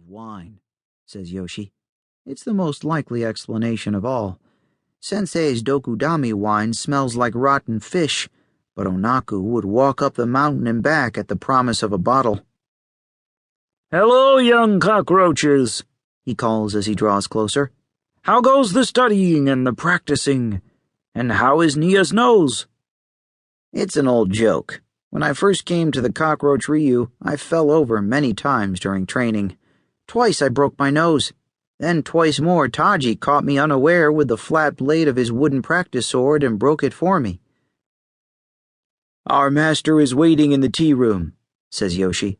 of wine, says Yoshi. It's the most likely explanation of all. Sensei's dokudami wine smells like rotten fish, but Onaku would walk up the mountain and back at the promise of a bottle. "Hello, young cockroaches," he calls as he draws closer. "How goes the studying and the practicing? And how is Niya's nose?" It's an old joke. When I first came to the Cockroach Ryu, I fell over many times during training. Twice I broke my nose. Then twice more Taji caught me unaware with the flat blade of his wooden practice sword and broke it for me. "Our master is waiting in the tea room," says Yoshi.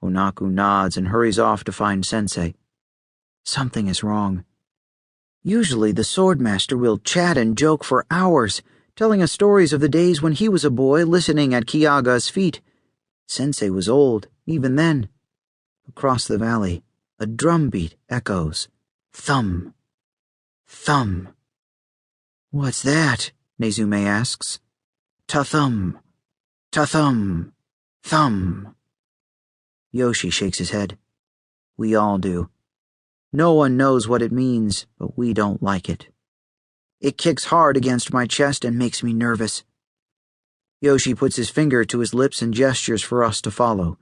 Onaku nods and hurries off to find Sensei. Something is wrong. Usually the swordmaster will chat and joke for hours, telling us stories of the days when he was a boy listening at Ki-Yaga's feet. Sensei was old, even then. Across the valley, a drumbeat echoes. Thumb. Thumb. What's that? Nezume asks. Ta-thumb. Ta-thumb. Thumb. Yoshi shakes his head. We all do. No one knows what it means, but we don't like it. It kicks hard against my chest and makes me nervous. Yoshi puts his finger to his lips and gestures for us to follow.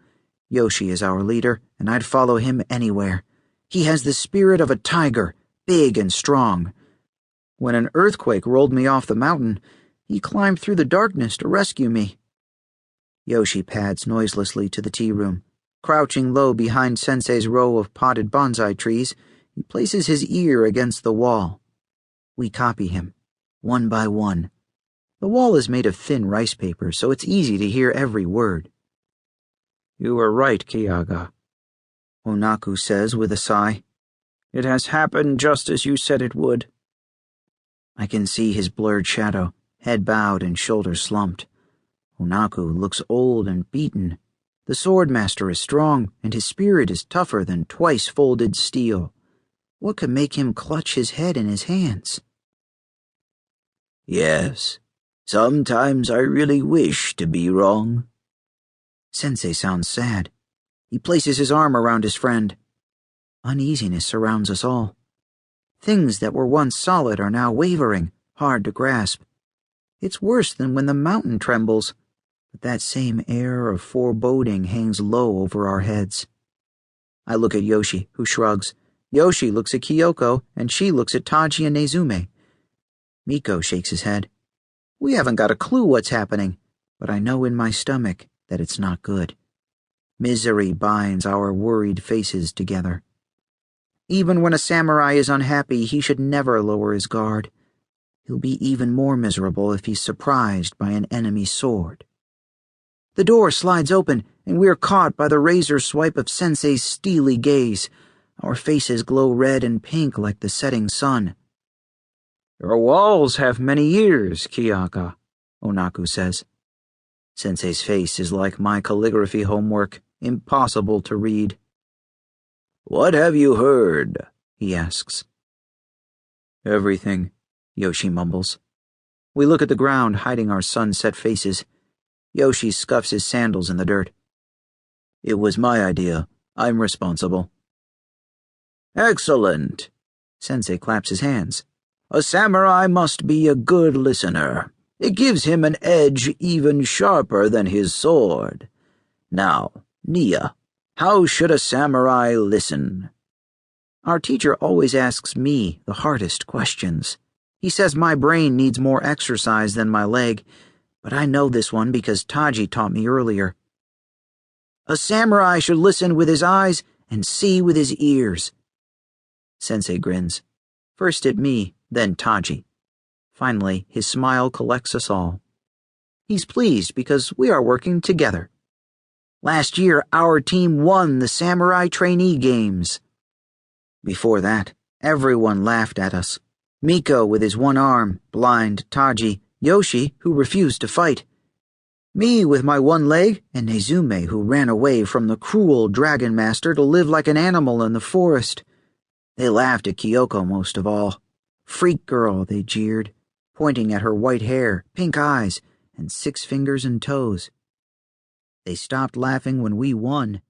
Yoshi is our leader, and I'd follow him anywhere. He has the spirit of a tiger, big and strong. When an earthquake rolled me off the mountain, he climbed through the darkness to rescue me. Yoshi pads noiselessly to the tea room. Crouching low behind Sensei's row of potted bonsai trees, he places his ear against the wall. We copy him, one by one. The wall is made of thin rice paper, so it's easy to hear every word. "You were right, Ki-Yaga," Onaku says with a sigh. "It has happened just as you said it would." I can see his blurred shadow, head bowed and shoulders slumped. Onaku looks old and beaten. The swordmaster is strong, and his spirit is tougher than twice-folded steel. What could make him clutch his head in his hands? "Yes, sometimes I really wish to be wrong." Sensei sounds sad. He places his arm around his friend. Uneasiness surrounds us all. Things that were once solid are now wavering, hard to grasp. It's worse than when the mountain trembles, but that same air of foreboding hangs low over our heads. I look at Yoshi, who shrugs. Yoshi looks at Kyoko, and she looks at Taji and Nezume. Miko shakes his head. We haven't got a clue what's happening, but I know in my stomach that it's not good. Misery binds our worried faces together. Even when a samurai is unhappy, he should never lower his guard. He'll be even more miserable if he's surprised by an enemy sword. The door slides open, and we're caught by the razor swipe of Sensei's steely gaze. Our faces glow red and pink like the setting sun. "Your walls have many ears, Ki-Yaga," Onaku says. Sensei's face is like my calligraphy homework, impossible to read. "What have you heard?" he asks. Everything, Yoshi mumbles. We look at the ground, hiding our sunset faces. Yoshi scuffs his sandals in the dirt. It was my idea. I'm responsible. "Excellent." Sensei claps his hands. "A samurai must be a good listener. It gives him an edge even sharper than his sword. Now, Niya, how should a samurai listen?" Our teacher always asks me the hardest questions. He says my brain needs more exercise than my leg, but I know this one because Taji taught me earlier. A samurai should listen with his eyes and see with his ears. Sensei grins, first at me, then Taji. Finally, his smile collects us all. He's pleased because we are working together. Last year, our team won the Samurai Trainee Games. Before that, everyone laughed at us. Miko with his one arm, blind Taji, Yoshi, who refused to fight. Me with my one leg, and Nezume, who ran away from the cruel dragon master to live like an animal in the forest. They laughed at Kyoko most of all. Freak girl, they jeered, pointing at her white hair, pink eyes, and 6 fingers and toes. They stopped laughing when we won.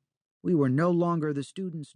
We were no longer the students.